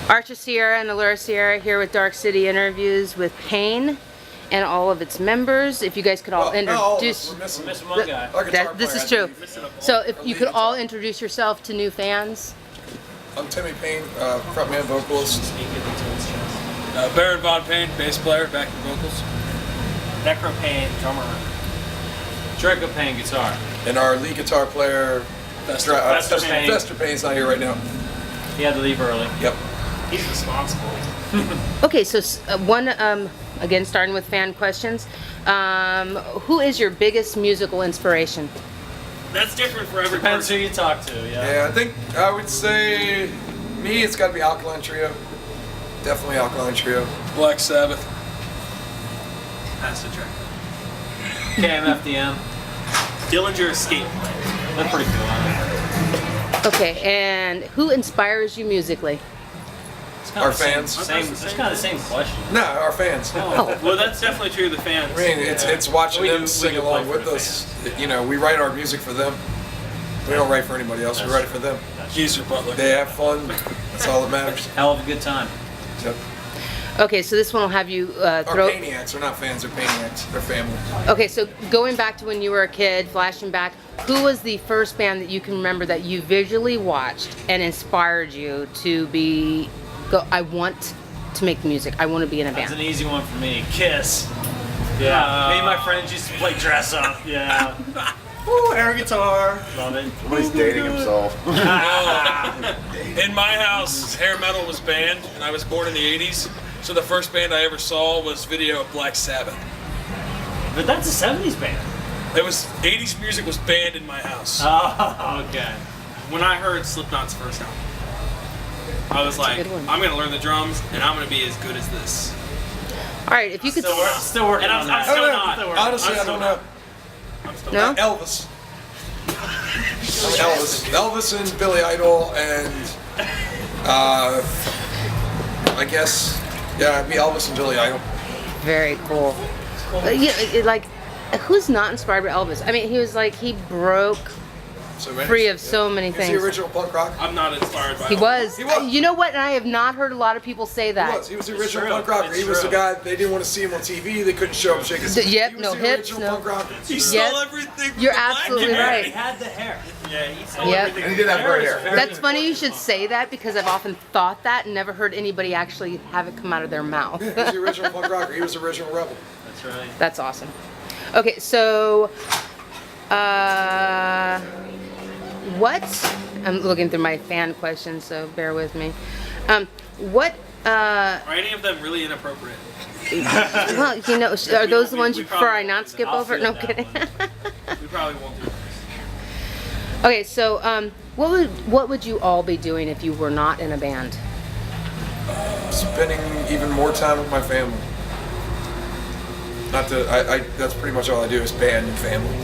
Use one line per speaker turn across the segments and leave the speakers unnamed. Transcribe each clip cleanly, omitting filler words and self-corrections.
Archer Sierra and ALURA Sierra here with Dark City Interviews with Pain and all of its members. If you guys could all introduce...
We're missing one guy.
This is true. So if you could all introduce yourself to new fans.
I'm Timmy Payne, frontman vocalist.
Baron Von Payne, bass player, backing vocals.
Necro Payne, drummer.
Draco Payne, guitar.
And our lead guitar player, Fester Payne's not here right now.
He had to leave early.
Yep.
He's responsible.
Okay, so one, again, starting with fan questions. Who is your biggest musical inspiration?
That's different for every
Depends
person.
who you talk to,
Yeah, I would say, me, it's got to be Alkaline Trio. Definitely Alkaline Trio.
Black Sabbath.
That's the track.
KMFDM.
Dillinger Escape.
They're pretty cool, I think.
Okay, and who inspires you musically?
Our fans.
It's kind of the same question.
No, our fans.
Oh.
Well, that's definitely true of the fans.
I mean, it's watching
We
them
do
sing
play
along
for
with
the
us. You know, we write our music for them. We don't write for anybody else. We write it for them.
Geezer Butler.
They have fun. That's all that matters.
Hell of a good time.
Yep.
Okay, so this one will have you
Our
throw...
Paniacs are not fans, they're Paniacs. They're family.
Okay, so going back to when you were a kid, flashing back, who was the first band that you can remember that you visually watched and inspired you to I want to make music, I want to be in a
That's
band?
an easy one for me. Kiss. Yeah. Me and my friends used to play dress up. Yeah.
Ooh, air guitar.
Love it.
Somebody's dating himself.
In my house, hair metal was banned, and I was born in the 80s. So the first band I ever saw was video of Black Sabbath.
But that's a 70s band.
It was 80s music was banned in my house.
Oh, okay.
When I heard Slipknot's first album, I was like,
good one.
I'm gonna learn the drums, and I'm gonna be as good as this.
All right, if you could...
Still working
And
on
I'm
that.
still
I don't
not.
know. Honestly, I don't know.
I'm still
No?
Elvis. Elvis and Billy Idol and I guess it'd be Elvis and Billy Idol.
Very cool. Who's not inspired by Elvis? I mean, he broke
So many.
free of so many
He was
things.
the original punk rock.
I'm not inspired by
He
it.
was.
He was.
You know what? And I have not heard a lot of people say that.
He was the original
true.
punk rocker.
It's
He was the
true.
guy they didn't want to see him on TV. They couldn't show up shake his
Yep,
He was
no
the
hips,
original
no-
punk rocker.
He
Yep.
stole everything from
You're
the black
absolutely
community.
right.
He had the hair.
Yeah, he stole
Yep.
everything.
And he did have gray hair.
That's funny you should say that because I've often thought that and never heard anybody actually have it come out of their mouth.
He was the original punk rocker. He was the original rebel.
That's right.
That's awesome. Okay, so I'm looking through my fan questions, so bear with me.
Are any of them really inappropriate?
Well, you know, are those the ones you
we
prefer I
probably-
not skip
I'll
over?
field
No
that
kidding.
We probably won't do this.
Okay, so what would you all be doing if you were not in a band?
Spending even more time with my family. Not that that's pretty much all I do is band and family.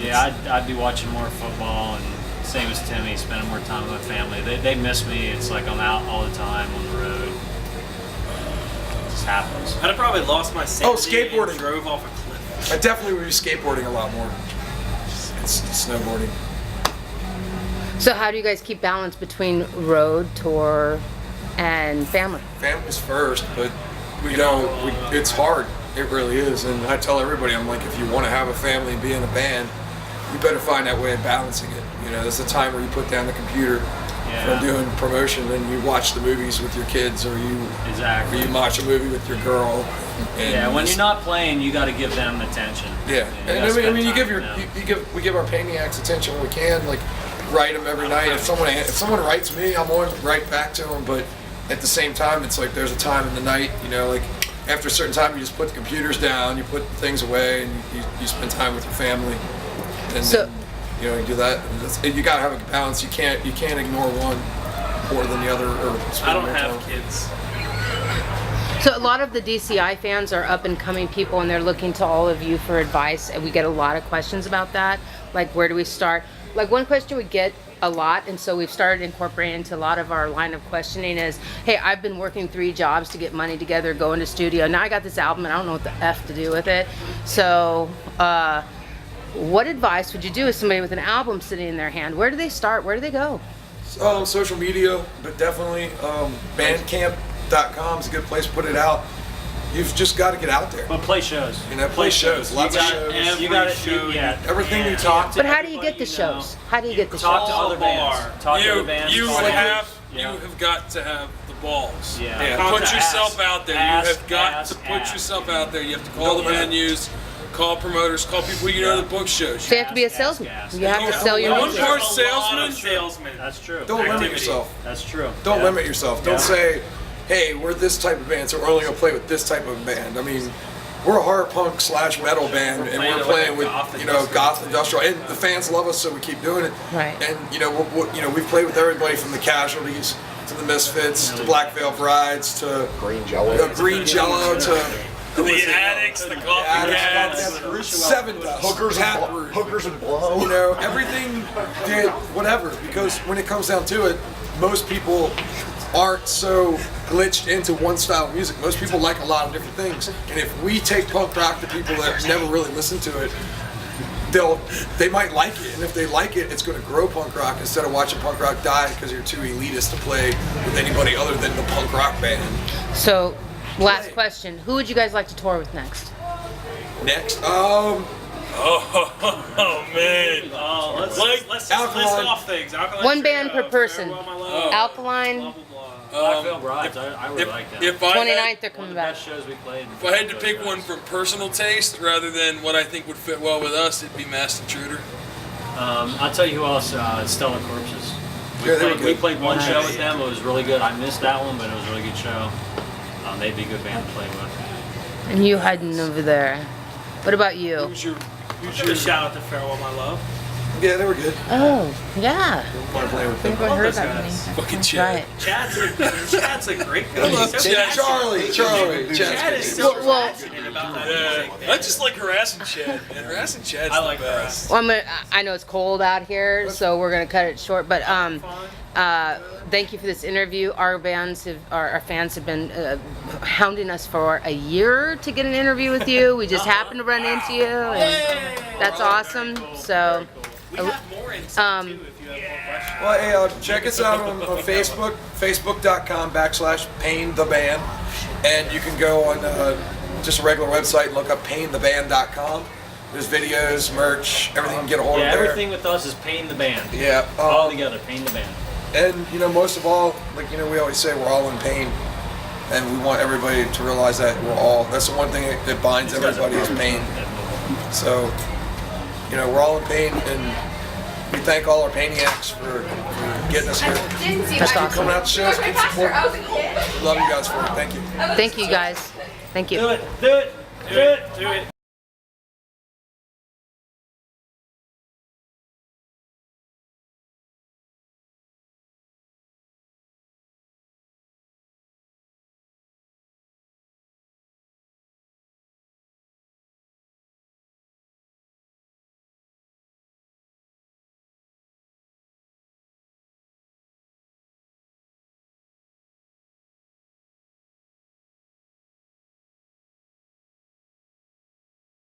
Yeah, I'd be watching more football and same as Timmy, spending more time with my family. They miss me. It's like I'm out all the time on the road. It just happens.
I'd have probably lost my sanity
skateboarding.
and drove off a cliff.
I definitely would be skateboarding a lot more. It's snowboarding.
So how do you guys keep balance between road, tour, and family?
Family's first, but it's hard. It really is. And I tell everybody, I'm like, if you want to have a family and be in a band, you better find that way of balancing it. You know, there's a time where you put down the computer from doing promotion and you watch the movies with your kids, or you watch a movie with your girl. And
when you're not playing, you got to give them attention.
Yeah,
You
and
gotta
I mean,
spend
we give our Paniacs attention when we can. Like, write them every night. If someone writes me, I'm on right back to them. But at the same time, it's like there's a time in the night. You know, like after a certain time, you just put the computers down, you put things away, and you spend time with your family. And
So-
then, you do that. You gotta have a balance. You can't ignore one more than the other. Or
I don't have kids.
So a lot of the DCI fans are up and coming people and they're looking to all of you for advice, and we get a lot of questions about that. Like, where do we start? Like, one question we get a lot, and so we've started incorporating into a lot of our line of questioning is, hey, I've been working 3 jobs to get money together, going to studio. Now I got this album and I don't know what the F to do with it. So what advice would you do with somebody with an album sitting in their hand? Where do they start? Where do they go?
Social media, but definitely bandcamp.com is a good place to put it out. You've just got to get out there.
But play shows.
You know, play shows, lots of shows.
You got to
show,
yeah.
Everything we
Yeah.
talk
But how do you get the shows? How do you get the
Talk
shows?
to other bands. Talk to other bands.
You
talk to-
have got to have the balls.
Yeah.
Yeah.
Put
Ask.
yourself out there.
Ask,
You have got
ask,
to put
ask.
yourself out there. You have to call the
Don't limit.
venues, call promoters, call people you know that book shows.
So you have to be a
Ask,
salesman.
ask.
You have to sell your
One
music.
part
There's a
salesman.
lot of salesmen.
That's true.
Don't limit
Activity.
yourself.
That's true.
Don't
Yeah.
limit yourself. Don't
Yeah.
say, hey, we're this type of band, so we're only going to play with this type of band. I mean, we're a hard punk / metal band, and we're playing with, goth industrial, and the fans love us, so we keep doing it.
Right.
And, we've played with everybody from the Casualties to the Misfits to Black Veil Brides to
Green Jello.
Green Jello to
The addicts, the coffee cats.
Seven Dust,
Hookers
Taproot.
Hookers and blow.
Everything did whatever, because when it comes down to it, most people aren't so glitched into one style of music. Most people like a lot of different things, and if we take punk rock to people that never really listened to it, they might like it, and if they like it, it's going to grow punk rock instead of watching punk rock die because you're too elitist to play with anybody other than the punk rock band.
So, last question. Who would you guys like to tour with next?
Next,
Oh man.
Oh, let's just
Alkaline.
list off things. Alkaline
One band
Trio,
per person.
Farewell, My Love,
Alkaline,
blah, blah, blah.
Black Veil Brides. I really like that.
If I
29th
had,
they're
One
coming
of the
back.
best shows we played.
if I had to pick one from personal taste rather than what I think would fit well with us, it'd be Masked Intruder.
I'll tell you who else. Stellar Corpses.
Yeah, they were
We
good.
played one show with them. It was really good. I missed that one, but it was a really good show. They'd be a good band to play with.
and you hiding over there. What about you?
Who's your
Give a shout out to Farewell, My Love.
yeah, they were good.
Oh, yeah.
Want to play with them?
Never heard
those
that
guys.
name.
fucking
That's
Chad?
right.
Chad's a great guy.
love
He's so
Chad.
passionate.
Charlie.
Chad is so
Well-
passionate about that
Yeah,
music.
I just like harassing Chad. Man, harassing Chad's
I like
the best.
Well, I know it's cold out here, so we're gonna cut it short. But thank you for this interview. Our fans have been hounding us for a year to get an interview with you. We just happened to run into you, and that's awesome. So,
We have more insight too if you have more questions.
Well, hey, check us out on Facebook, facebook.com/PainTheBand. And you can go on just a regular website and look up paintheband.com. There's videos, merch, everything you can get a hold
Yeah,
of there.
everything with us is Pain the Band.
Yeah.
All together, Pain the Band.
And, most of all, we always say we're all in pain. And we want everybody to realize that that's the one thing that binds everybody is pain. So, we're all in pain, and we thank all our Painiacs for getting us here.
That's awesome.
Coming out to shows, keep supporting. We love you guys for it. Thank you.
Thank you guys. Thank you.
Do it. Do it. Do it.
Do it.